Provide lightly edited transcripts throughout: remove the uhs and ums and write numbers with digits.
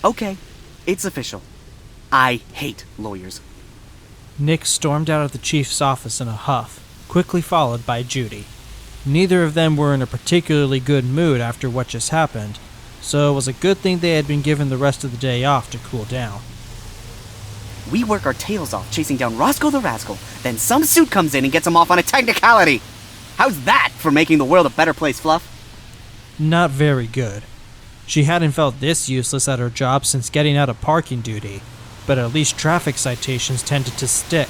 Okay, it's official. I hate lawyers. Nick stormed out of the chief's office in a huff, quickly followed by Judy. Neither of them were in a particularly good mood after what just happened, so it was a good thing they had been given the rest of the day off to cool down. We work our tails off chasing down Roscoe the Rascal, then some suit comes in and gets him off on a technicality. How's that for making the world a better place, Fluff? Not very good. She hadn't felt this useless at her job since getting out of parking duty, but at least traffic citations tended to stick.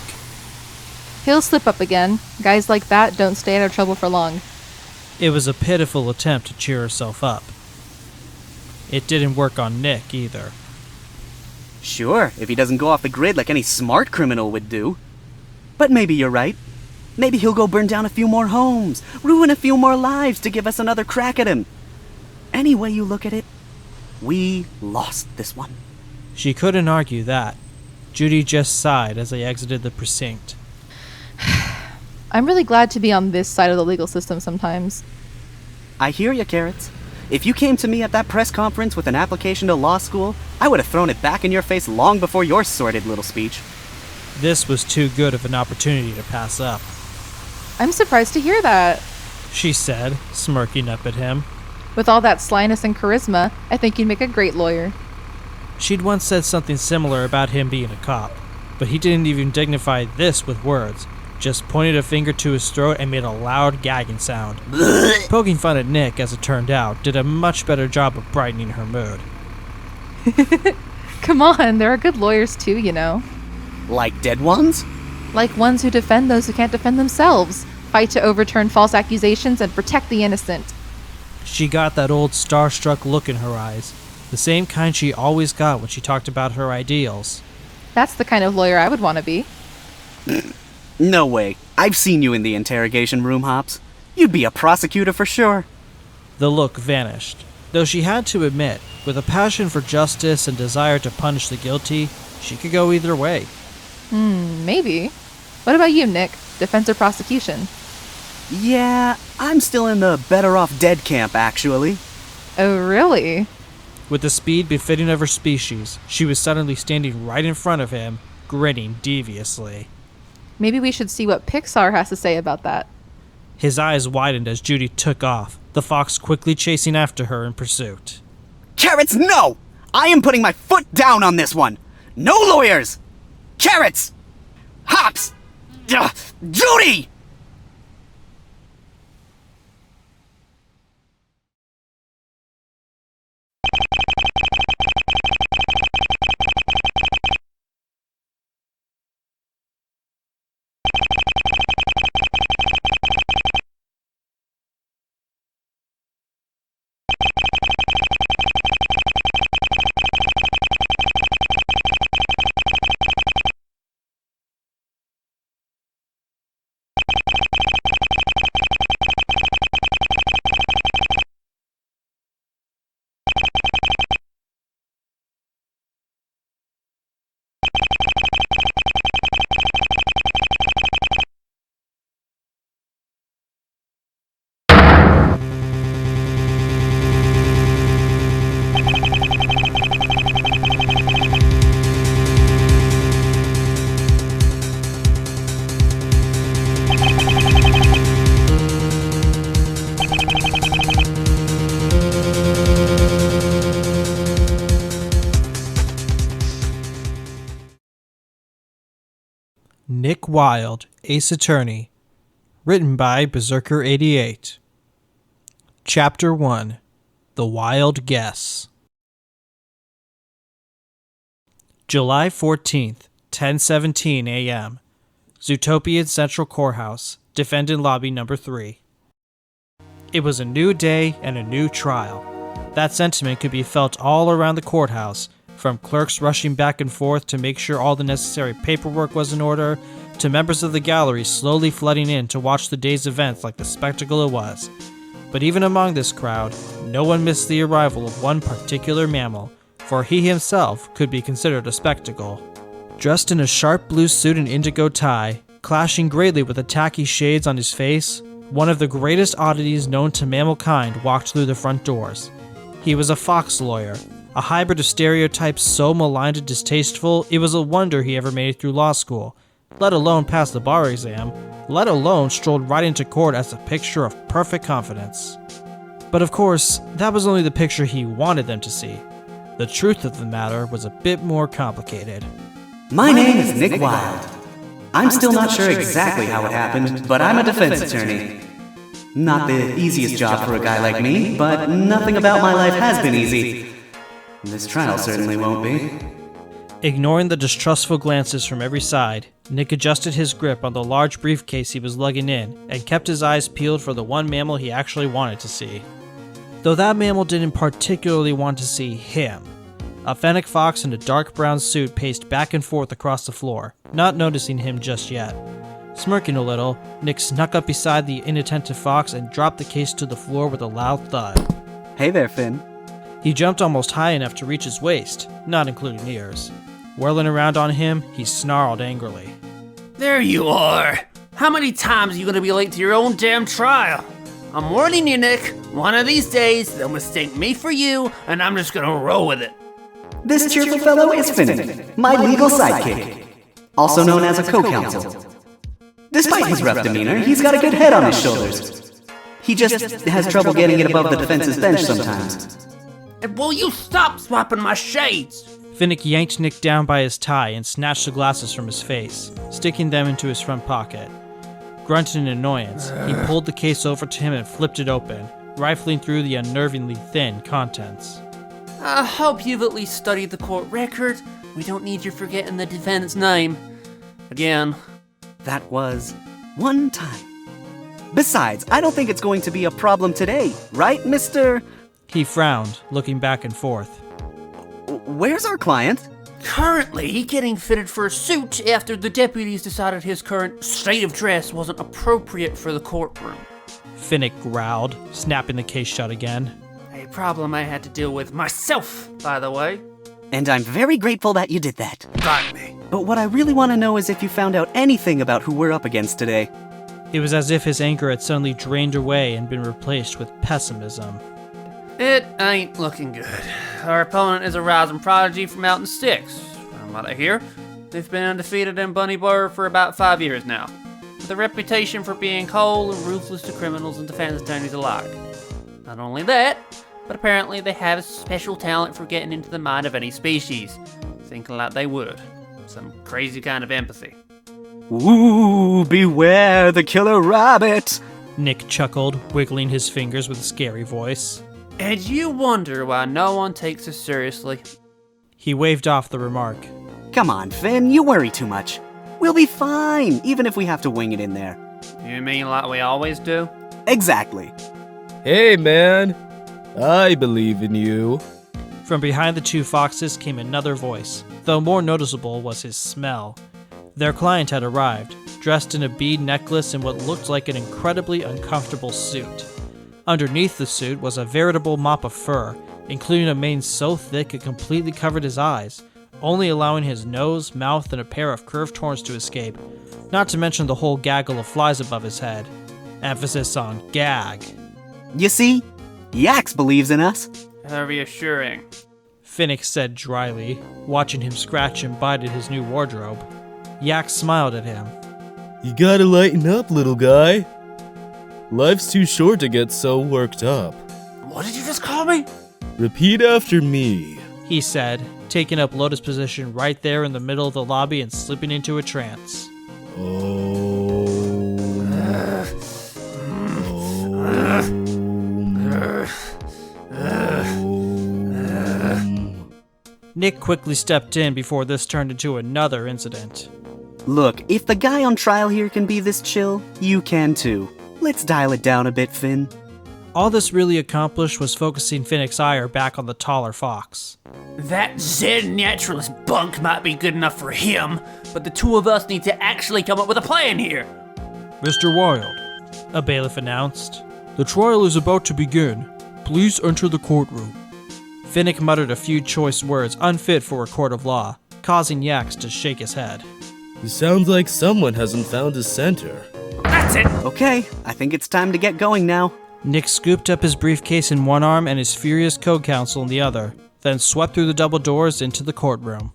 He'll slip up again. Guys like that don't stay out of trouble for long. It was a pitiful attempt to cheer herself up. It didn't work on Nick either. Sure, if he doesn't go off the grid like any smart criminal would do. But maybe you're right. Maybe he'll go burn down a few more homes, ruin a few more lives to give us another crack at him. Any way you look at it, we lost this one. She couldn't argue that. Judy just sighed as they exited the precinct. I'm really glad to be on this side of the legal system sometimes. I hear you, Carrots. If you came to me at that press conference with an application to law school, I would have thrown it back in your face long before your sordid little speech. This was too good of an opportunity to pass up. I'm surprised to hear that. She said, smirking up at him. With all that slyness and charisma, I think you'd make a great lawyer. She'd once said something similar about him being a cop, but he didn't even dignify this with words, just pointed a finger to his throat and made a loud gagging sound. Poking fun at Nick, as it turned out, did a much better job of brightening her mood. Come on, there are good lawyers too, you know. Like dead ones? Like ones who defend those who can't defend themselves, fight to overturn false accusations and protect the innocent. She got that old starstruck look in her eyes, the same kind she always got when she talked about her ideals. That's the kind of lawyer I would want to be. No way. I've seen you in the interrogation room, Hopps. You'd be a prosecutor for sure. The look vanished, though she had to admit, with a passion for justice and desire to punish the guilty, she could go either way. Maybe. What about you, Nick? Defense or prosecution? Yeah, I'm still in the better off dead camp, actually. Oh, really? With the speed befitting of her species, she was suddenly standing right in front of him, grinning deviously. Maybe we should see what Pixar has to say about that. His eyes widened as Judy took off, the fox quickly chasing after her in pursuit. Carrots, no! I am putting my foot down on this one! No lawyers! Carrots! Hopps! Judy! Nick Wilde, Ace Attorney. Written by Berserker88. Chapter 1. The Wild Guess. July 14th, 10:17 a.m. Zootopia Central Courthouse, Defendant Lobby Number 3. It was a new day and a new trial. That sentiment could be felt all around the courthouse, from clerks rushing back and forth to make sure all the necessary paperwork was in order, to members of the gallery slowly flooding in to watch the day's events like the spectacle it was. But even among this crowd, no one missed the arrival of one particular mammal, for he himself could be considered a spectacle. Dressed in a sharp blue suit and indigo tie, clashing greatly with the tacky shades on his face, one of the greatest oddities known to mammal kind walked through the front doors. He was a fox lawyer, A hybrid of stereotypes so maligned and distasteful, it was a wonder he ever made it through law school, let alone pass the bar exam, let alone strolled right into court as a picture of perfect confidence. But of course, that was only the picture he wanted them to see. The truth of the matter was a bit more complicated. My name is Nick Wilde. I'm still not sure exactly how it happened, but I'm a defense attorney. Not the easiest job for a guy like me, but nothing about my life has been easy. This trial certainly won't be. Ignoring the distrustful glances from every side, Nick adjusted his grip on the large briefcase he was lugging in and kept his eyes peeled for the one mammal he actually wanted to see. Though that mammal didn't particularly want to see him. A fennec fox in a dark brown suit paced back and forth across the floor, not noticing him just yet. Smirking a little, Nick snuck up beside the inattentive fox and dropped the case to the floor with a loud thud. Hey there, Finn. He jumped almost high enough to reach his waist, not including ears. Whirling around on him, he snarled angrily. There you are! How many times are you gonna be late to your own damn trial? I'm warning you, Nick. One of these days, they'll mistake me for you, and I'm just gonna roll with it. This cheerful fellow is Finnick, my legal sidekick, also known as a co-counsel. Despite his rough demeanor, he's got a good head on his shoulders. He just has trouble getting it above the defense's bench sometimes. And will you stop swapping my shades? Finnick yanked Nick down by his tie and snatched the glasses from his face, sticking them into his front pocket. Grunting in annoyance, he pulled the case over to him and flipped it open, rifling through the unnervingly thin contents. I hope you've at least studied the court record. We don't need you forgetting the defendant's name. Again. That was one time. Besides, I don't think it's going to be a problem today, right, Mr.? He frowned, looking back and forth. Where's our client? Currently getting fitted for a suit after the deputies decided his current state of dress wasn't appropriate for the courtroom. Finnick growled, snapping the case shut again. A problem I had to deal with myself, by the way. And I'm very grateful that you did that. Got me. But what I really want to know is if you found out anything about who we're up against today. It was as if his anger had suddenly drained away and been replaced with pessimism. It ain't looking good. Our opponent is a rising prodigy from out in the sticks. From what I hear, they've been undefeated in Bunny Bar for about 5 years now, with a reputation for being cold and ruthless to criminals and defense attorneys alike. Not only that, but apparently they have a special talent for getting into the mind of any species, thinking like they would. Some crazy kind of empathy. Ooh, beware the killer rabbit! Nick chuckled, wiggling his fingers with a scary voice. And you wonder why no one takes us seriously. He waved off the remark. Come on, Finn, you worry too much. We'll be fine, even if we have to wing it in there. You mean like we always do? Exactly. Hey, man. I believe in you. From behind the two foxes came another voice, though more noticeable was his smell. Their client had arrived, dressed in a bead necklace and what looked like an incredibly uncomfortable suit. Underneath the suit was a veritable mop of fur, including a mane so thick it completely covered his eyes, only allowing his nose, mouth, and a pair of curved horns to escape, not to mention the whole gaggle of flies above his head. Emphasis on gag. You see, Yax believes in us. How reassuring. Finnick said dryly, watching him scratch and bite at his new wardrobe. Yak smiled at him. You gotta lighten up, little guy. Life's too short to get so worked up. What did you just call me? Repeat after me. He said, taking up lotus position right there in the middle of the lobby and slipping into a trance. Nick quickly stepped in before this turned into another incident. Look, if the guy on trial here can be this chill, you can too. Let's dial it down a bit, Finn. All this really accomplished was focusing Finnick's ire back on the taller fox. That Zen naturalist bunk might be good enough for him, but the two of us need to actually come up with a plan here. Mr. Wilde, a bailiff announced, the trial is about to begin. Please enter the courtroom. Finnick muttered a few choice words unfit for a court of law, causing Yax to shake his head. It sounds like someone hasn't found his center. That's it! Okay, I think it's time to get going now. Nick scooped up his briefcase in one arm and his furious co-counsel in the other, then swept through the double doors into the courtroom.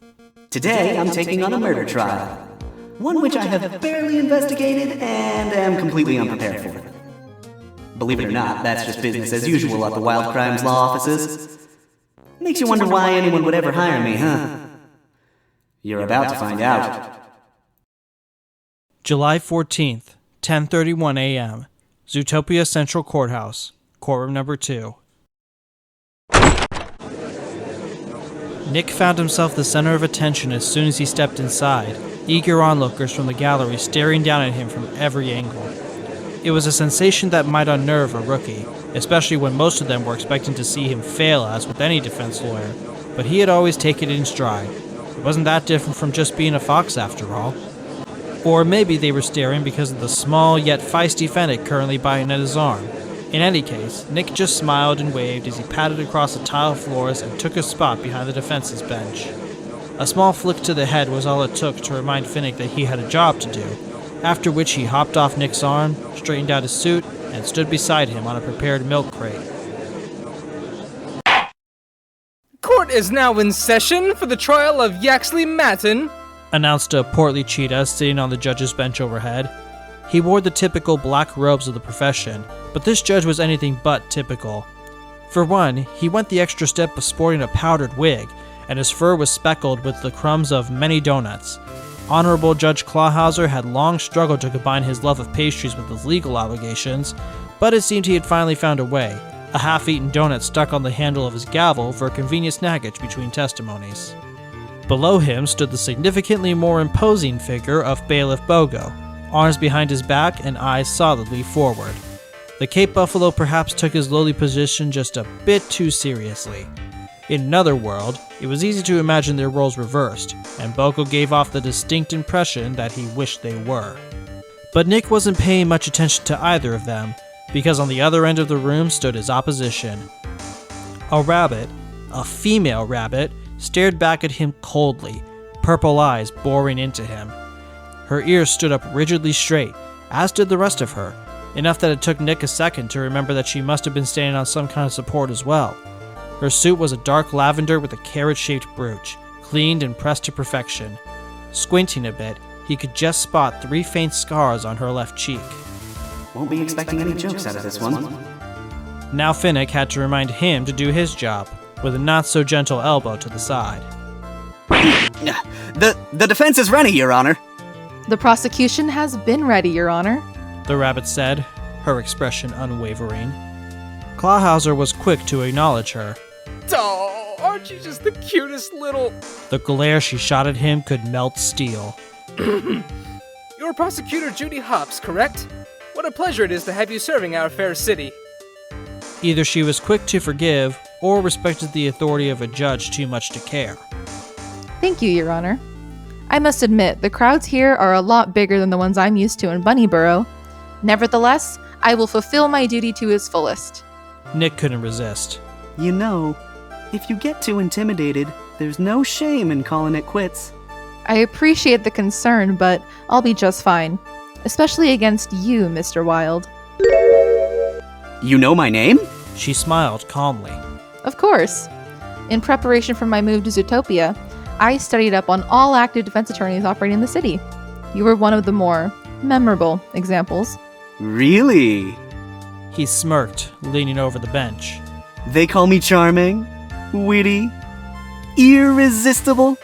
Today, I'm taking on a murder trial. One which I have barely investigated and am completely unprepared for. Believe it or not, that's just business as usual at the Wilde Crimes Law Offices. Makes you wonder why anyone would ever hire me, huh? You're about to find out. July 14th, 10:31 a.m. Zootopia Central Courthouse, courtroom number 2. Nick found himself the center of attention as soon as he stepped inside, eager onlookers from the gallery staring down at him from every angle. It was a sensation that might unnerve a rookie, especially when most of them were expecting to see him fail as with any defense lawyer, but he had always taken it in stride. It wasn't that different from just being a fox after all. Or maybe they were staring because of the small yet feisty Finnick currently biting at his arm. In any case, Nick just smiled and waved as he padded across the tile floors and took a spot behind the defense's bench. A small flick to the head was all it took to remind Finnick that he had a job to do, after which he hopped off Nick's arm, straightened out his suit, and stood beside him on a prepared milk crate. Court is now in session for the trial of Yaxley Matten, announced a portly cheetah sitting on the judge's bench overhead. He wore the typical black robes of the profession, but this judge was anything but typical. For one, he went the extra step of sporting a powdered wig, and his fur was speckled with the crumbs of many donuts. Honorable Judge Clawhauser had long struggled to combine his love of pastries with his legal obligations, but it seemed he had finally found a way. A half-eaten donut stuck on the handle of his gavel for a convenient snackage between testimonies. Below him stood the significantly more imposing figure of Bailiff Bogo, arms behind his back and eyes solidly forward. The Cape Buffalo perhaps took his lowly position just a bit too seriously. In another world, it was easy to imagine their roles reversed, and Bogo gave off the distinct impression that he wished they were. But Nick wasn't paying much attention to either of them, because on the other end of the room stood his opposition. A rabbit, a female rabbit, stared back at him coldly, purple eyes boring into him. Her ears stood up rigidly straight, as did the rest of her, enough that it took Nick a second to remember that she must have been standing on some kind of support as well. Her suit was a dark lavender with a carrot-shaped brooch, cleaned and pressed to perfection. Squinting a bit, he could just spot 3 faint scars on her left cheek. Won't be expecting any jokes out of this one. Now Finnick had to remind him to do his job, with a not-so-gentle elbow to the side. The defense is ready, Your Honor. The prosecution has been ready, Your Honor. The rabbit said, her expression unwavering. Clawhauser was quick to acknowledge her. Oh, aren't you just the cutest little... The glare she shot at him could melt steel. You're prosecutor Judy Hopps, correct? What a pleasure it is to have you serving our fair city. Either she was quick to forgive, or respected the authority of a judge too much to care. Thank you, Your Honor. I must admit, the crowds here are a lot bigger than the ones I'm used to in Bunnyborough. Nevertheless, I will fulfill my duty to its fullest. Nick couldn't resist. You know, if you get too intimidated, there's no shame in calling it quits. I appreciate the concern, but I'll be just fine. Especially against you, Mr. Wilde. You know my name? She smiled calmly. Of course. In preparation for my move to Zootopia, I studied up on all active defense attorneys operating in the city. You were one of the more memorable examples. Really? He smirked, leaning over the bench. They call me charming, witty, irresistible.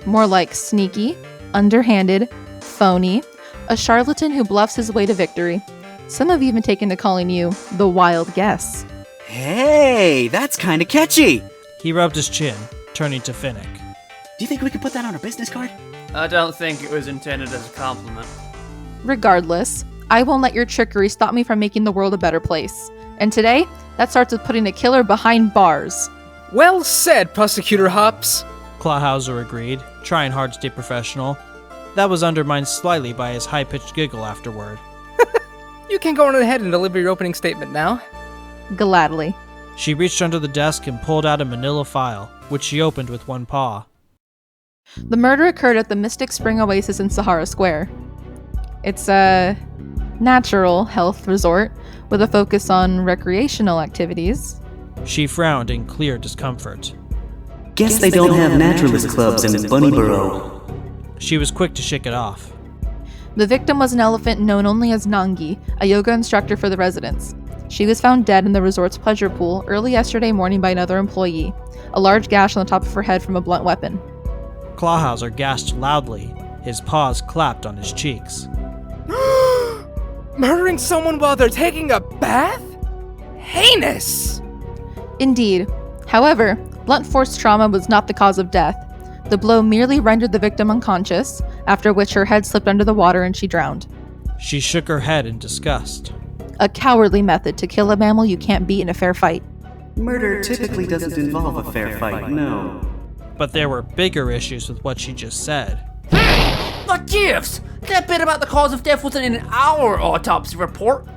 More like sneaky, underhanded, phony, a charlatan who bluffs his way to victory. Some have even taken to calling you the Wild Guess. Hey, that's kinda catchy. He rubbed his chin, turning to Finnick. Do you think we could put that on our business card? I don't think it was intended as a compliment. Regardless, I won't let your trickery stop me from making the world a better place. And today, that starts with putting a killer behind bars. Well said, Prosecutor Hopps. Clawhauser agreed, trying hard to stay professional. That was undermined slightly by his high-pitched giggle afterward. You can go on ahead and deliver your opening statement now. Gladly. She reached under the desk and pulled out a manila file, which she opened with one paw. The murder occurred at the Mystic Spring Oasis in Sahara Square. It's a natural health resort with a focus on recreational activities. She frowned in clear discomfort. Guess they don't have naturalist clubs in Bunnyborough. She was quick to shake it off. The victim was an elephant known only as Nangi, a yoga instructor for the residents. She was found dead in the resort's pleasure pool early yesterday morning by another employee, a large gash on the top of her head from a blunt weapon. Clawhauser gasped loudly. His paws clapped on his cheeks. Murdering someone while they're taking a bath? Heinous! Indeed. However, blunt force trauma was not the cause of death. The blow merely rendered the victim unconscious, after which her head slipped under the water and she drowned. She shook her head in disgust. A cowardly method to kill a mammal you can't beat in a fair fight. Murder typically doesn't involve a fair fight, no. But there were bigger issues with what she just said. The gifts! That bit about the cause of death wasn't in our autopsy report.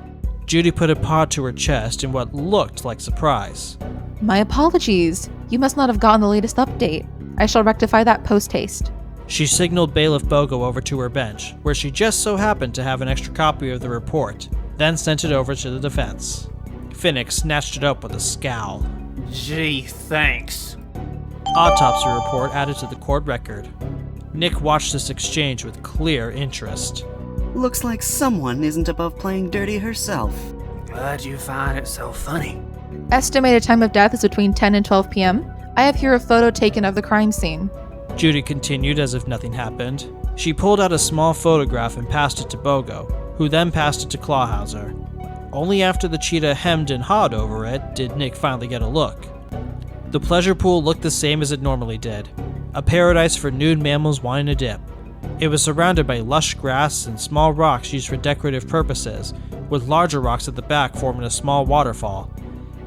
Judy put a paw to her chest in what looked like surprise. My apologies. You must not have gotten the latest update. I shall rectify that post-haste. She signaled Bailiff Bogo over to her bench, where she just so happened to have an extra copy of the report, then sent it over to the defense. Finnick snatched it up with a scowl. Gee, thanks. Autopsy report added to the court record. Nick watched this exchange with clear interest. Looks like someone isn't above playing dirty herself. Glad you find it so funny. Estimated time of death is between 10 and 12 p.m. I have here a photo taken of the crime scene. Judy continued as if nothing happened. She pulled out a small photograph and passed it to Bogo, who then passed it to Clawhauser. Only after the cheetah hemmed and hawed over it did Nick finally get a look. The pleasure pool looked the same as it normally did, a paradise for nude mammals wanting a dip. It was surrounded by lush grass and small rocks used for decorative purposes, with larger rocks at the back forming a small waterfall.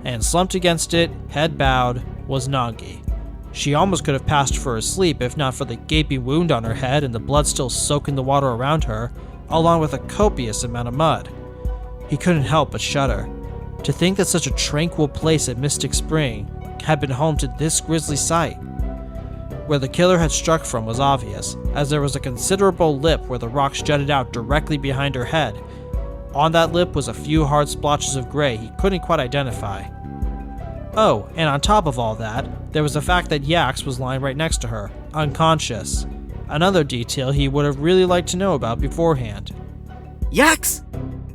And slumped against it, head bowed, was Nangi. She almost could have passed for asleep if not for the gaping wound on her head and the blood still soaking the water around her, along with a copious amount of mud. He couldn't help but shudder. To think that such a tranquil place at Mystic Spring had been home to this grisly sight. Where the killer had struck from was obvious, as there was a considerable lip where the rocks jutted out directly behind her head. On that lip was a few hard splotches of gray he couldn't quite identify. Oh, and on top of all that, there was the fact that Yax was lying right next to her, unconscious. Another detail he would have really liked to know about beforehand. Yax?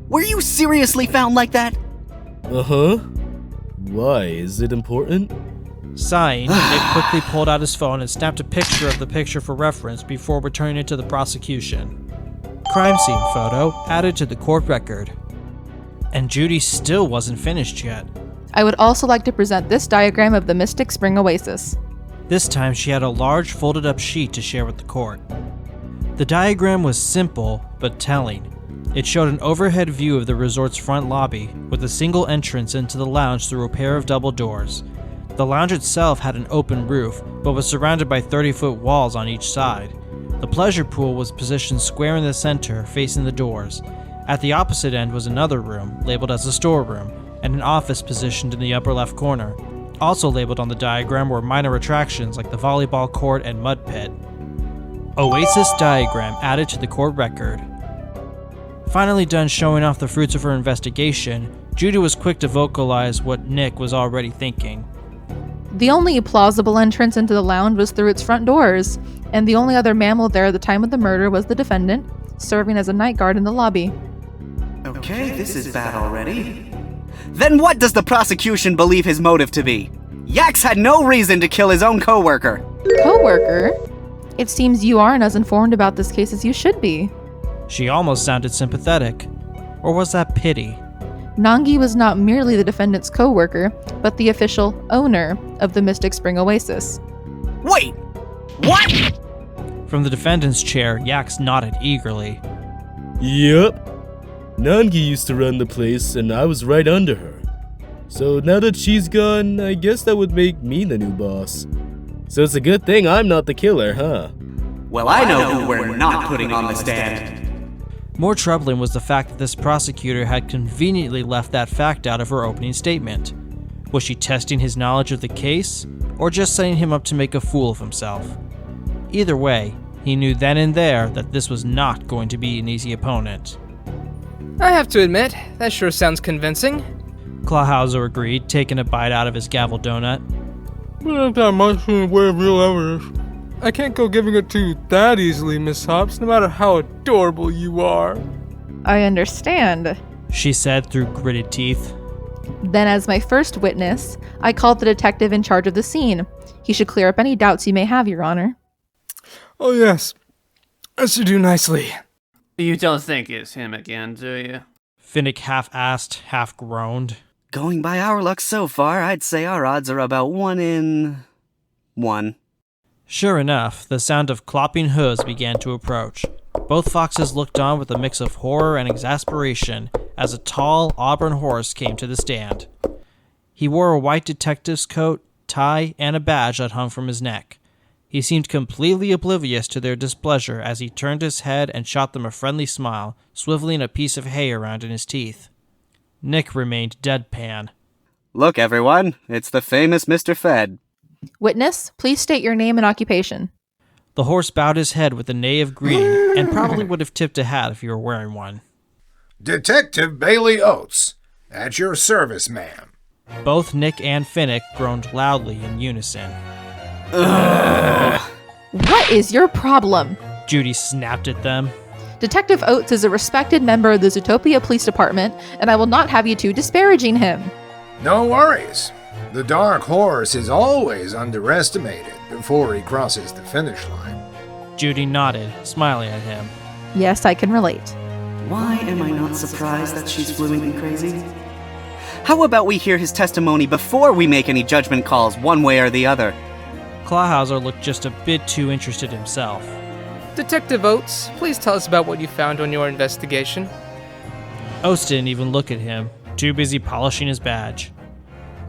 Were you seriously found like that? Uh-huh. Why? Is it important? Sighing, Nick quickly pulled out his phone and snapped a picture of the picture for reference before returning it to the prosecution. Crime scene photo added to the court record. And Judy still wasn't finished yet. I would also like to present this diagram of the Mystic Spring Oasis. This time she had a large folded up sheet to share with the court. The diagram was simple, but telling. It showed an overhead view of the resort's front lobby, with a single entrance into the lounge through a pair of double doors. The lounge itself had an open roof, but was surrounded by 30-foot walls on each side. The pleasure pool was positioned square in the center, facing the doors. At the opposite end was another room, labeled as a storeroom, and an office positioned in the upper left corner. Also labeled on the diagram were minor attractions like the volleyball court and mud pit. Oasis diagram added to the court record. Finally done showing off the fruits of her investigation, Judy was quick to vocalize what Nick was already thinking. The only plausible entrance into the lounge was through its front doors, and the only other mammal there at the time of the murder was the defendant, serving as a night guard in the lobby. Okay, this is bad already. Then what does the prosecution believe his motive to be? Yax had no reason to kill his own co-worker. Co-worker? It seems you aren't as informed about this case as you should be. She almost sounded sympathetic. Or was that pity? Nangi was not merely the defendant's co-worker, but the official owner of the Mystic Spring Oasis. Wait! What? From the defendant's chair, Yax nodded eagerly. Yep. Nangi used to run the place, and I was right under her. So now that she's gone, I guess that would make me the new boss. So it's a good thing I'm not the killer, huh? Well, I know who we're not putting on the stand. More troubling was the fact that this prosecutor had conveniently left that fact out of her opening statement. Was she testing his knowledge of the case, or just setting him up to make a fool of himself? Either way, he knew then and there that this was not going to be an easy opponent. I have to admit, that sure sounds convincing. Clawhauser agreed, taking a bite out of his gavel donut. But not that much in the way of real evidence. I can't go giving it to you that easily, Miss Hopps, no matter how adorable you are. I understand. She said through gritted teeth. Then, as my first witness, I called the detective in charge of the scene. He should clear up any doubts you may have, Your Honor. Oh yes, as you do nicely. You don't think it's him again, do you? Finnick half asked, half groaned. Going by our luck so far, I'd say our odds are about 1 in 1. Sure enough, the sound of clopping hooves began to approach. Both foxes looked on with a mix of horror and exasperation as a tall, auburn horse came to the stand. He wore a white detective's coat, tie, and a badge that hung from his neck. He seemed completely oblivious to their displeasure as he turned his head and shot them a friendly smile, swiveling a piece of hay around in his teeth. Nick remained deadpan. Look, everyone, it's the famous Mr. Fed. Witness, please state your name and occupation. The horse bowed his head with a neigh of greeting and probably would have tipped a hat if he were wearing one. Detective Bailey Oats, at your service, ma'am. Both Nick and Finnick groaned loudly in unison. What is your problem? Judy snapped at them. Detective Oats is a respected member of the Zootopia Police Department, and I will not have you two disparaging him. No worries. The dark horse is always underestimated before he crosses the finish line. Judy nodded, smiling at him. Yes, I can relate. Why am I not surprised that she's fluent and crazy? How about we hear his testimony before we make any judgment calls one way or the other? Clawhauser looked just a bit too interested himself. Detective Oats, please tell us about what you found on your investigation. Oats didn't even look at him, too busy polishing his badge.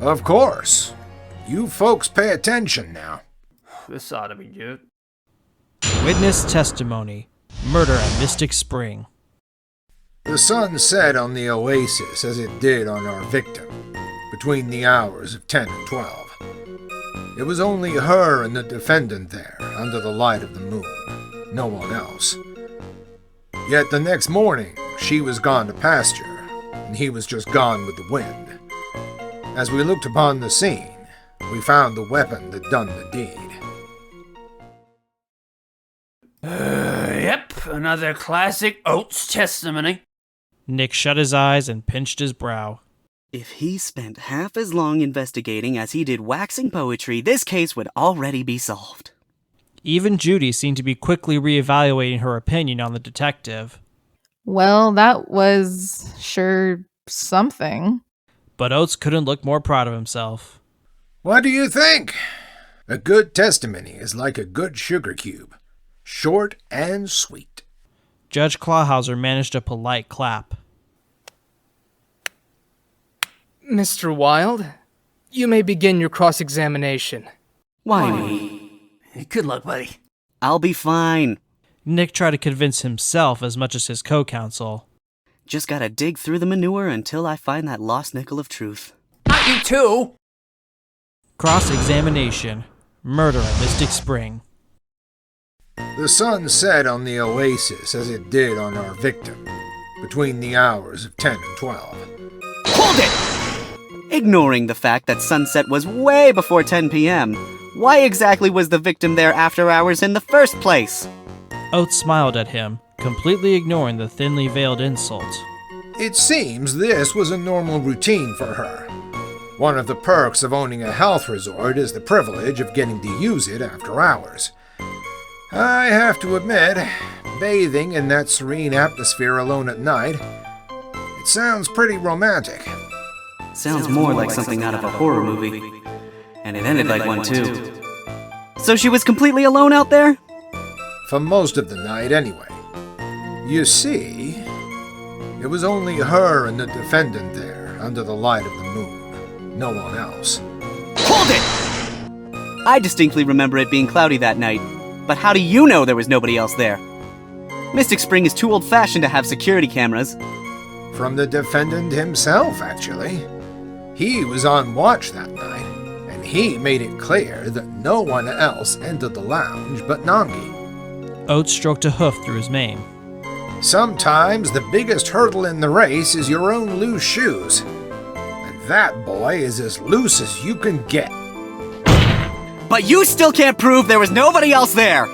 Of course. You folks pay attention now. This ought to be good. Witness testimony. Murder at Mystic Spring. The sun set on the oasis as it did on our victim, between the hours of 10 and 12. It was only her and the defendant there, under the light of the moon. No one else. Yet the next morning, she was gone to pasture, and he was just gone with the wind. As we looked upon the scene, we found the weapon that done the deed. Yep, another classic Oats testimony. Nick shut his eyes and pinched his brow. If he spent half as long investigating as he did waxing poetry, this case would already be solved. Even Judy seemed to be quickly reevaluating her opinion on the detective. Well, that was sure something. But Oats couldn't look more proud of himself. What do you think? A good testimony is like a good sugar cube. Short and sweet. Judge Clawhauser managed a polite clap. Mr. Wilde, you may begin your cross-examination. Why me? Good luck, buddy. I'll be fine. Nick tried to convince himself as much as his co-counsel. Just gotta dig through the manure until I find that lost nickel of truth. Not you too! Cross-examination. Murder at Mystic Spring. The sun set on the oasis as it did on our victim, between the hours of 10 and 12. Hold it! Ignoring the fact that sunset was way before 10 p.m., why exactly was the victim there after hours in the first place? Oates smiled at him, completely ignoring the thinly veiled insult. It seems this was a normal routine for her. One of the perks of owning a health resort is the privilege of getting to use it after hours. I have to admit, bathing in that serene atmosphere alone at night, it sounds pretty romantic. Sounds more like something out of a horror movie. And it ended like one too. So she was completely alone out there? For most of the night, anyway. You see, it was only her and the defendant there, under the light of the moon. No one else. Hold it! I distinctly remember it being cloudy that night, but how do you know there was nobody else there? Mystic Spring is too old-fashioned to have security cameras. From the defendant himself, actually. He was on watch that night, and he made it clear that no one else entered the lounge but Nangi. Oates stroked a hoof through his mane. Sometimes the biggest hurdle in the race is your own loose shoes. And that boy is as loose as you can get. But you still can't prove there was nobody else there!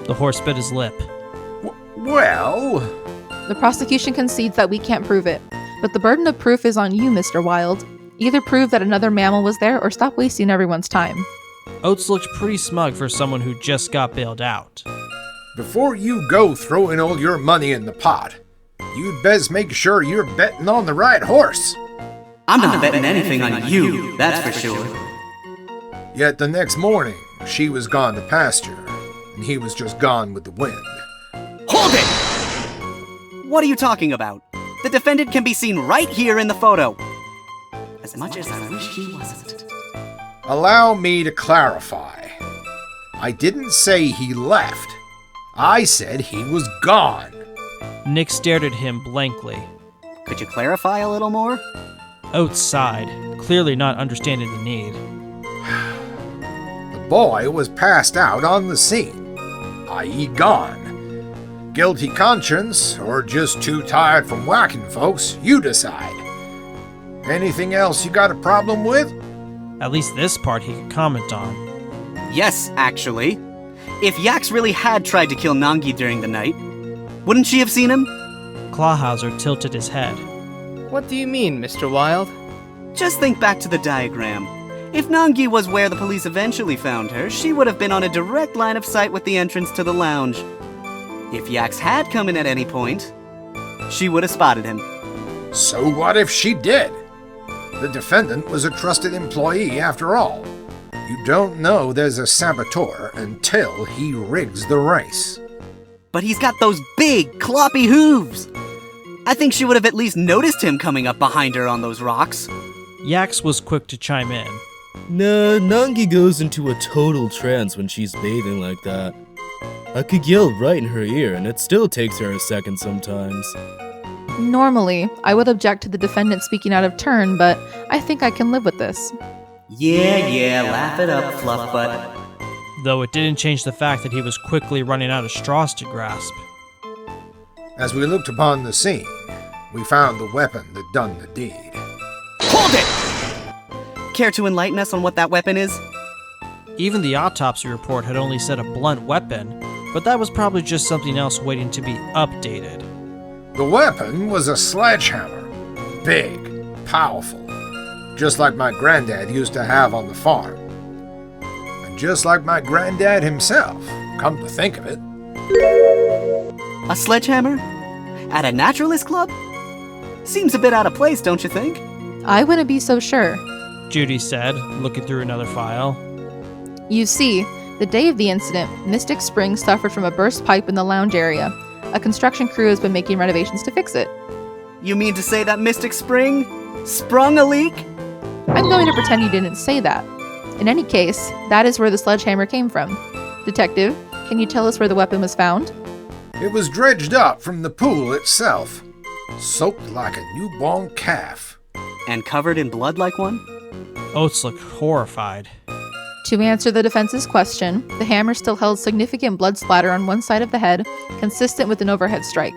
The horse bit his lip. Well, The prosecution concedes that we can't prove it, but the burden of proof is on you, Mr. Wilde. Either prove that another mammal was there or stop wasting everyone's time. Oats looked pretty smug for someone who just got bailed out. before you go throwing all your money in the pot, you'd best make sure you're betting on the right horse. I'm not betting anything on you, that's for sure. Yet the next morning, she was gone to pasture, and he was just gone with the wind. Hold it! What are you talking about? The defendant can be seen right here in the photo. As much as I wish he wasn't. Allow me to clarify. I didn't say he left. I said he was gone. Nick stared at him blankly. Could you clarify a little more? Oats sighed, clearly not understanding the need. The boy was passed out on the scene, i.e. gone. Guilty conscience, or just too tired from whacking folks, you decide. Anything else you got a problem with? At least this part he could comment on. Yes, actually. If Yax really had tried to kill Nangi during the night, wouldn't she have seen him? Clawhauser tilted his head. What do you mean, Mr. Wilde? Just think back to the diagram. If Nangi was where the police eventually found her, she would have been on a direct line of sight with the entrance to the lounge. If Yax had come in at any point, she would have spotted him. So what if she did? The defendant was a trusted employee after all. You don't know there's a saboteur until he rigs the race. But he's got those big, cloppy hooves. I think she would have at least noticed him coming up behind her on those rocks. Yax was quick to chime in. Nah, Nangi goes into a total trance when she's bathing like that. I could yell right in her ear, and it still takes her a second sometimes. Normally, I would object to the defendant speaking out of turn, but I think I can live with this. Yeah, laugh it up, Fluffbutt. Though it didn't change the fact that he was quickly running out of straws to grasp. As we looked upon the scene, we found the weapon that done the deed. Hold it! Care to enlighten us on what that weapon is? Even the autopsy report had only said a blunt weapon, but that was probably just something else waiting to be updated. The weapon was a sledgehammer. Big, powerful. Just like my granddad used to have on the farm. And just like my granddad himself, come to think of it. A sledgehammer? At a naturalist club? Seems a bit out of place, don't you think? I wouldn't be so sure. Judy said, looking through another file. You see, the day of the incident, Mystic Spring suffered from a burst pipe in the lounge area. A construction crew has been making renovations to fix it. You mean to say that Mystic Spring sprung a leak? I'm going to pretend you didn't say that. In any case, that is where the sledgehammer came from. Detective, can you tell us where the weapon was found? It was dredged up from the pool itself, soaked like a newborn calf. And covered in blood like one? Oats looked horrified. To answer the defense's question, the hammer still held significant blood splatter on one side of the head, consistent with an overhead strike.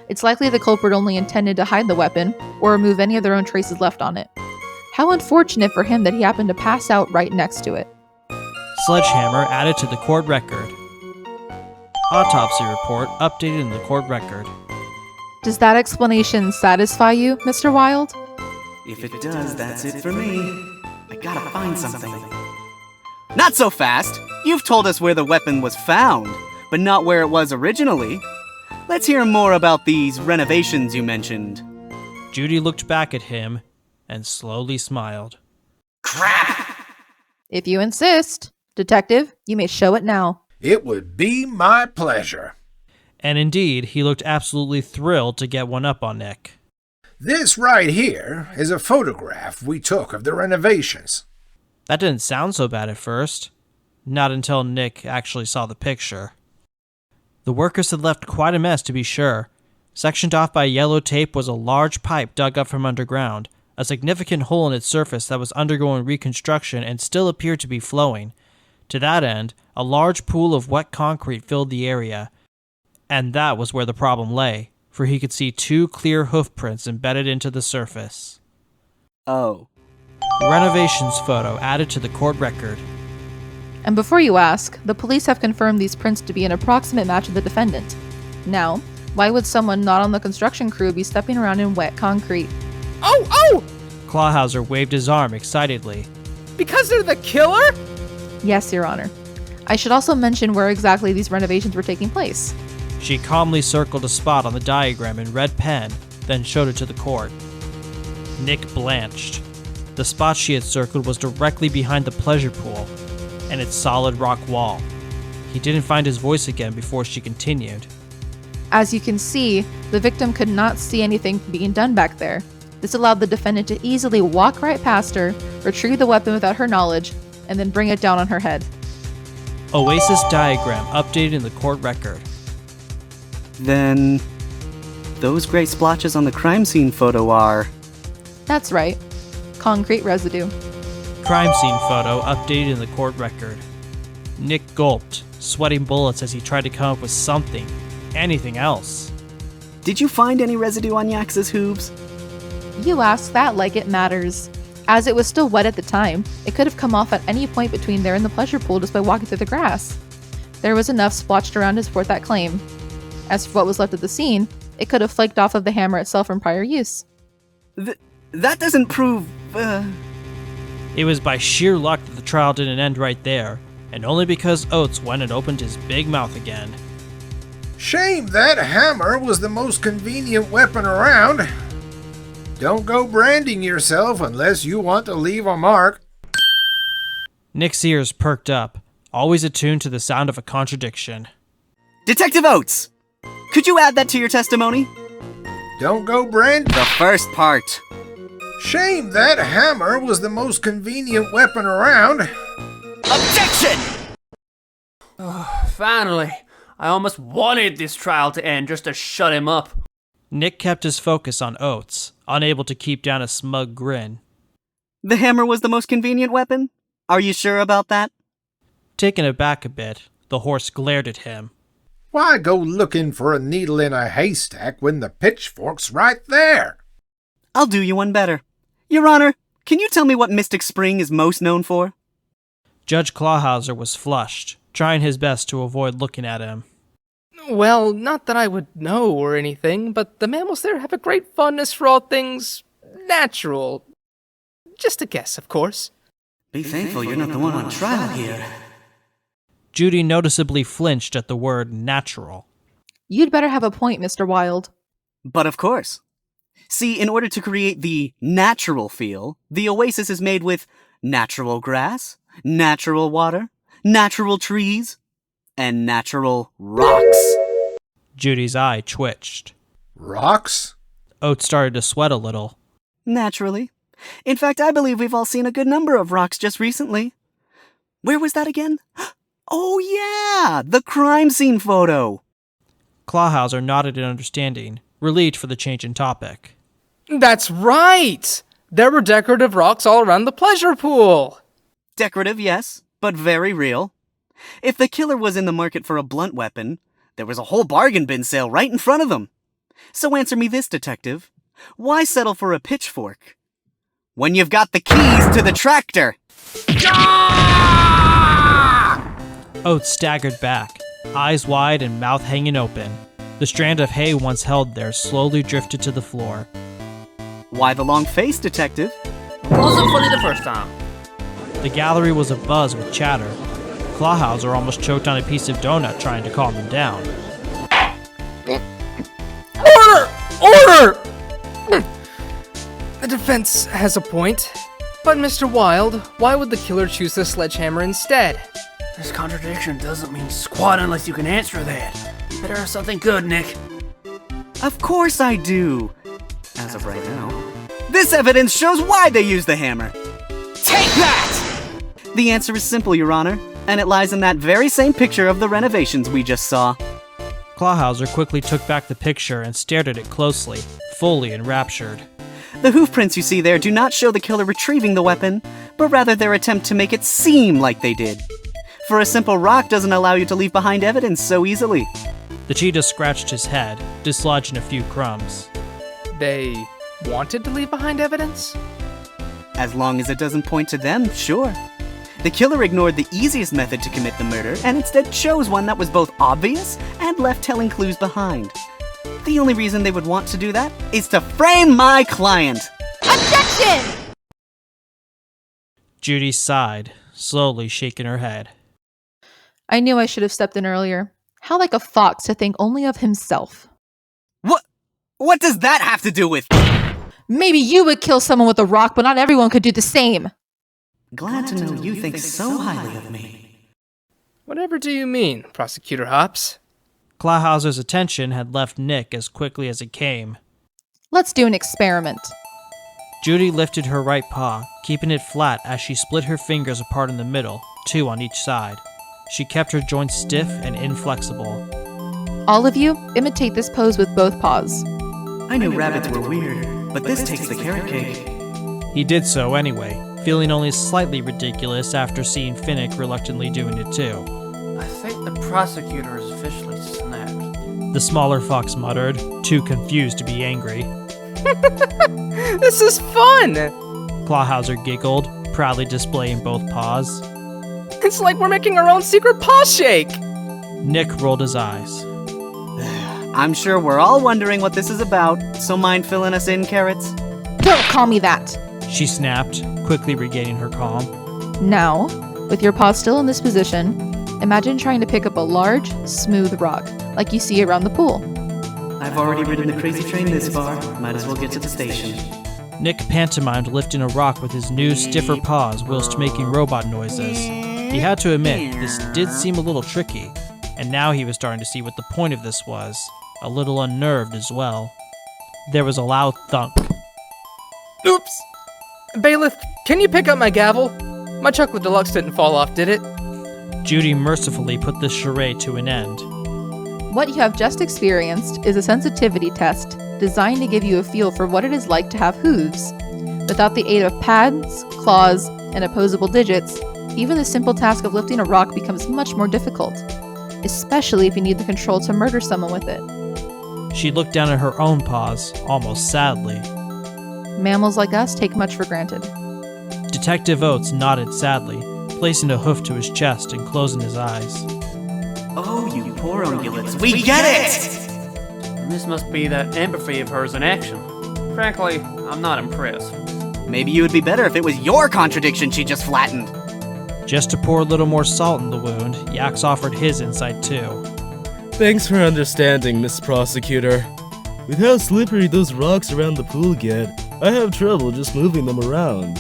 It's likely the culprit only intended to hide the weapon, or remove any of their own traces left on it. How unfortunate for him that he happened to pass out right next to it. Sledgehammer added to the court record. Autopsy report updated in the court record. Does that explanation satisfy you, Mr. Wilde? If it does, that's it for me. I gotta find something. Not so fast! You've told us where the weapon was found, but not where it was originally. Let's hear more about these renovations you mentioned. Judy looked back at him and slowly smiled. Crap! If you insist. Detective, you may show it now. It would be my pleasure. And indeed, he looked absolutely thrilled to get one up on Nick. This right here is a photograph we took of the renovations. That didn't sound so bad at first. Not until Nick actually saw the picture. The workers had left quite a mess, to be sure. Sectioned off by yellow tape was a large pipe dug up from underground, a significant hole in its surface that was undergoing reconstruction and still appeared to be flowing. To that end, a large pool of wet concrete filled the area. And that was where the problem lay, for he could see 2 clear hoof prints embedded into the surface. Oh. Renovations photo added to the court record. And before you ask, the police have confirmed these prints to be an approximate match of the defendant. Now, why would someone not on the construction crew be stepping around in wet concrete? Oh! Clawhauser waved his arm excitedly. Because they're the killer? Yes, Your Honor. I should also mention where exactly these renovations were taking place. She calmly circled a spot on the diagram in red pen, then showed it to the court. Nick blanched. The spot she had circled was directly behind the pleasure pool and its solid rock wall. He didn't find his voice again before she continued. As you can see, the victim could not see anything being done back there. This allowed the defendant to easily walk right past her, retrieve the weapon without her knowledge, and then bring it down on her head. Oasis diagram updated in the court record. Then, those gray splotches on the crime scene photo are... That's right. Concrete residue. Crime scene photo updated in the court record. Nick gulped, sweating bullets as he tried to come up with something, anything else. Did you find any residue on Yax's hooves? You ask that like it matters. As it was still wet at the time, it could have come off at any point between there and the pleasure pool just by walking through the grass. There was enough splotched around to support that claim. As for what was left of the scene, it could have flaked off of the hammer itself from prior use. That doesn't prove, It was by sheer luck that the trial didn't end right there, and only because Oats went and opened his big mouth again. Shame that hammer was the most convenient weapon around. Don't go branding yourself unless you want to leave a mark. Nick's ears perked up, always attuned to the sound of a contradiction. Detective Oats! Could you add that to your testimony? Don't go brand... The first part. Shame that hammer was the most convenient weapon around. Objection! Finally, I almost wanted this trial to end just to shut him up. Nick kept his focus on Oats, unable to keep down a smug grin. The hammer was the most convenient weapon? Are you sure about that? Taken aback a bit, the horse glared at him. Why go looking for a needle in a haystack when the pitchfork's right there? I'll do you one better. Your Honor, can you tell me what Mystic Spring is most known for? Judge Clawhauser was flushed, trying his best to avoid looking at him. Well, not that I would know or anything, but the mammals there have a great fondness for all things natural. Just a guess, of course. Be thankful you're not the one on trial here. Judy noticeably flinched at the word natural. You'd better have a point, Mr. Wilde. But of course. See, in order to create the natural feel, the oasis is made with natural grass, natural water, natural trees, and natural rocks. Judy's eye twitched. Rocks? Oats started to sweat a little. Naturally. In fact, I believe we've all seen a good number of rocks just recently. Where was that again? Oh yeah, the crime scene photo. Clawhauser nodded in understanding, relieved for the change in topic. That's right! There were decorative rocks all around the pleasure pool. Decorative, yes, but very real. If the killer was in the market for a blunt weapon, there was a whole bargain bin sale right in front of them. So answer me this, detective. Why settle for a pitchfork when you've got the keys to the tractor? Oats staggered back, eyes wide and mouth hanging open. The strand of hay once held there slowly drifted to the floor. Why the long face, detective? Wasn't funny the first time. The gallery was abuzz with chatter. Clawhauser almost choked on a piece of donut trying to calm him down. Order! The defense has a point. But Mr. Wilde, why would the killer choose the sledgehammer instead? This contradiction doesn't mean squat unless you can answer that. Better have something good, Nick. Of course I do. As of right now. This evidence shows why they used the hammer. Take that! The answer is simple, Your Honor, and it lies in that very same picture of the renovations we just saw. Clawhauser quickly took back the picture and stared at it closely, fully enraptured. The hoof prints you see there do not show the killer retrieving the weapon, but rather their attempt to make it seem like they did. For a simple rock doesn't allow you to leave behind evidence so easily. The cheetah scratched his head, dislodging a few crumbs. They wanted to leave behind evidence? As long as it doesn't point to them, sure. The killer ignored the easiest method to commit the murder and instead chose one that was both obvious and left telling clues behind. The only reason they would want to do that is to frame my client. Objection! Judy sighed, slowly shaking her head. I knew I should have stepped in earlier. How like a fox to think only of himself. What does that have to do with? Maybe you would kill someone with a rock, but not everyone could do the same. Glad to know you think so highly of me. Whatever do you mean, Prosecutor Hopps? Clawhauser's attention had left Nick as quickly as it came. Let's do an experiment. Judy lifted her right paw, keeping it flat as she split her fingers apart in the middle, 2 on each side. She kept her joints stiff and inflexible. All of you, imitate this pose with both paws. I knew rabbits were weird, but this takes the carrot cake. He did so anyway, feeling only slightly ridiculous after seeing Finnick reluctantly doing it too. I think the prosecutor is officially snapped. The smaller fox muttered, too confused to be angry. This is fun! Clawhauser giggled, proudly displaying both paws. It's like we're making our own secret paw shake! Nick rolled his eyes. I'm sure we're all wondering what this is about, so mind filling us in, Carrots? Don't call me that! She snapped, quickly regaining her calm. Now, with your paws still in this position, imagine trying to pick up a large, smooth rock, like you see around the pool. I've already ridden the crazy train this far. Might as well get to the station. Nick pantomimed lifting a rock with his new, stiffer paws whilst making robot noises. He had to admit, this did seem a little tricky, and now he was starting to see what the point of this was, a little unnerved as well. There was a loud thunk. Oops! Bailiff, can you pick up my gavel? My chocolate deluxe didn't fall off, did it? Judy mercifully put this charade to an end. What you have just experienced is a sensitivity test designed to give you a feel for what it is like to have hooves. Without the aid of pads, claws, and opposable digits, even the simple task of lifting a rock becomes much more difficult, especially if you need the control to murder someone with it. She looked down at her own paws, almost sadly. Mammals like us take much for granted. Detective Oats nodded sadly, placing a hoof to his chest and closing his eyes. Oh, you poor ungulates, we get it! This must be that empathy of hers in action. Frankly, I'm not impressed. Maybe you would be better if it was your contradiction she just flattened. Just to pour a little more salt in the wound, Yax offered his insight too. Thanks for understanding, Miss Prosecutor. With how slippery those rocks around the pool get, I have trouble just moving them around.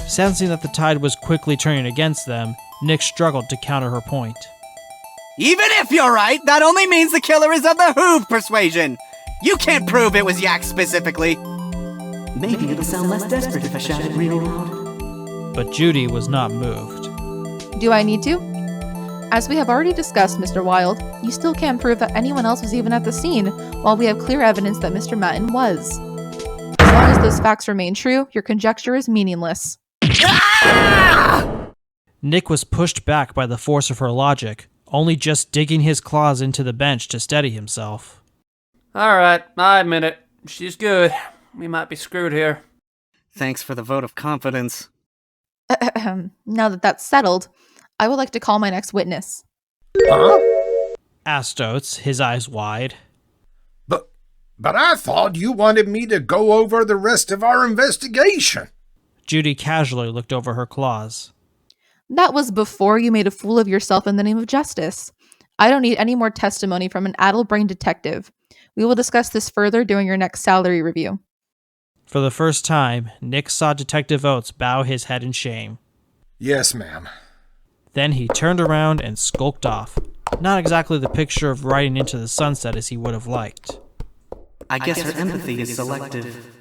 Sensing that the tide was quickly turning against them, Nick struggled to counter her point. Even if you're right, that only means the killer is of the Hoove persuasion. You can't prove it was Yak specifically. Maybe it'll sound less desperate if I shout it real loud. But Judy was not moved. Do I need to? As we have already discussed, Mr. Wilde, you still can't prove that anyone else was even at the scene, while we have clear evidence that Mr. Matten was. As long as those facts remain true, your conjecture is meaningless. Nick was pushed back by the force of her logic, only just digging his claws into the bench to steady himself. Alright, I admit it. She's good. We might be screwed here. Thanks for the vote of confidence. Now that that's settled, I would like to call my next witness. Huh? Asked Oats, his eyes wide. But I thought you wanted me to go over the rest of our investigation. Judy casually looked over her claws. That was before you made a fool of yourself in the name of justice. I don't need any more testimony from an addle-brained detective. We will discuss this further during your next salary review. For the first time, Nick saw Detective Oats bow his head in shame. Yes, ma'am. Then he turned around and skulked off. Not exactly the picture of riding into the sunset as he would have liked. I guess her empathy is selective.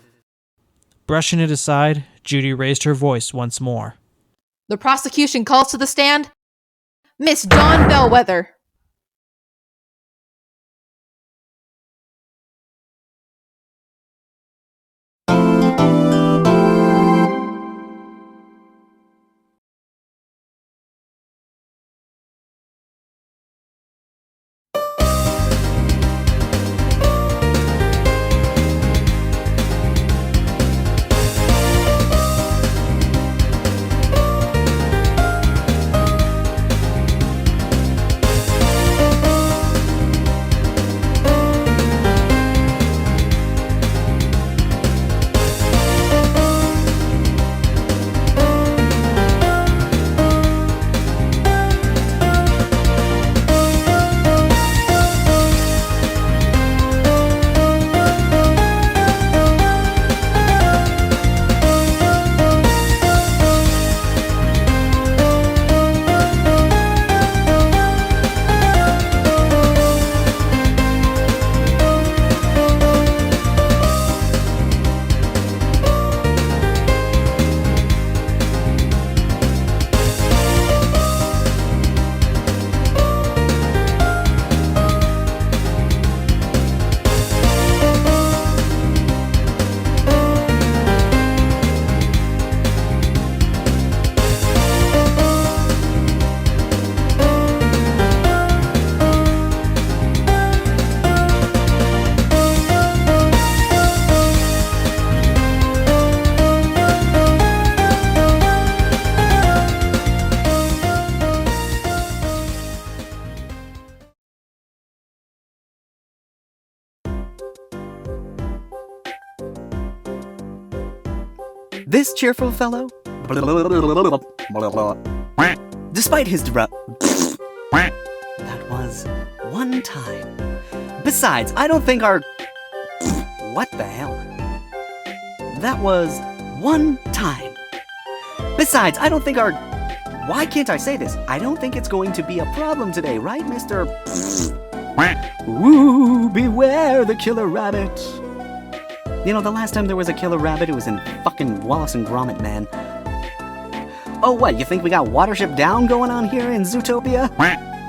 Brushing it aside, Judy raised her voice once more. The prosecution calls to the stand Miss Dawn Bellwether. This cheerful fellow, despite his that was one time. Besides, I don't think our what the hell? That was one time. Besides, I don't think our why can't I say this? I don't think it's going to be a problem today, right, Mr. Ooh, beware the killer rabbit. You know, the last time there was a killer rabbit, it was in fucking Wallace and Gromit, man. Oh, what, you think we got Watership Down going on here in Zootopia?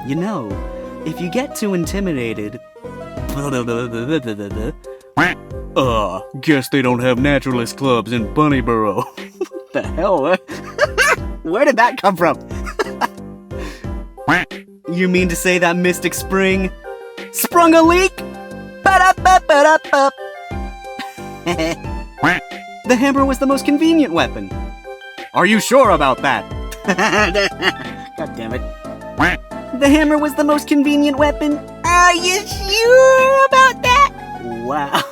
You know, if you get too intimidated... Guess they don't have naturalist clubs in Bunnyboro. What the hell? Where did that come from? You mean to say that Mystic Spring sprung a leak? Ba-da-ba-ba-da-ba. The hammer was the most convenient weapon. Are you sure about that? God damn it. The hammer was the most convenient weapon. Are you sure about that? Wow.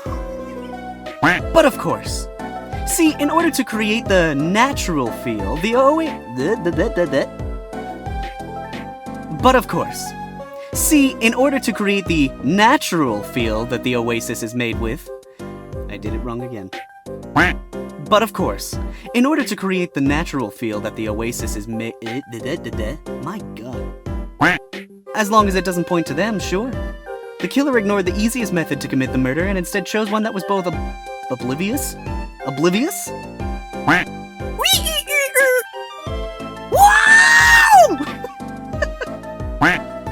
But of course. See, in order to create the natural feel, But of course. See, in order to create the natural feel that the Oasis is made with... I did it wrong again. But of course, in order to create the natural feel that the Oasis is made... My god. As long as it doesn't point to them, sure. The killer ignored the easiest method to commit the murder and instead chose one that was both oblivious? Oblivious?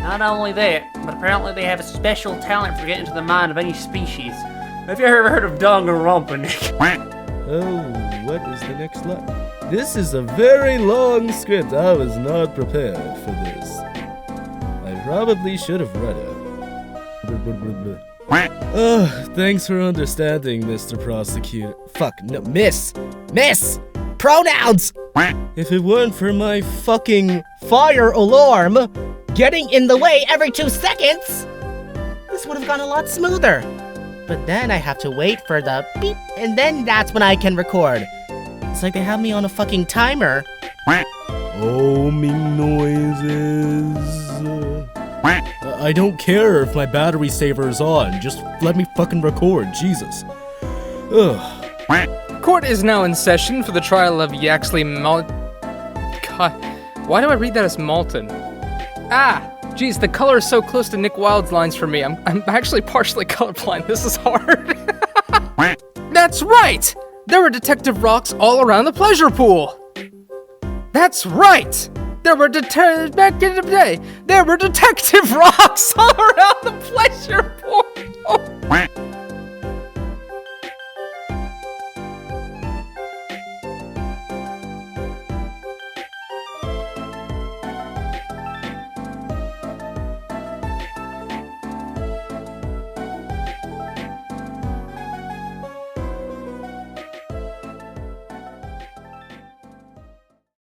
Not only that, but apparently they have a special talent for getting to the mind of any species. Have you ever heard of Danganronpa, Nick? Oh, what is the next line? This is a very long script. I was not prepared for this. I probably should have read it. Thanks for understanding, Mr. Prosecutor. Fuck, no, Miss! Pronouns! If it weren't for my fucking fire alarm getting in the way every 2 seconds, this would have gone a lot smoother. But then I have to wait for the beep, and then that's when I can record. It's like they have me on a fucking timer. Homing noises. I don't care if my battery saver is on. Just let me fucking record, Jesus. Ugh. Court is now in session for the trial of Yaxley God, why do I read that as Malton? Geez, the color is so close to Nick Wilde's lines for me. I'm actually partially colorblind. This is hard. That's right! There were detective rocks all around the pleasure pool. That's right! There were back in the day, there were detective rocks all around the pleasure pool.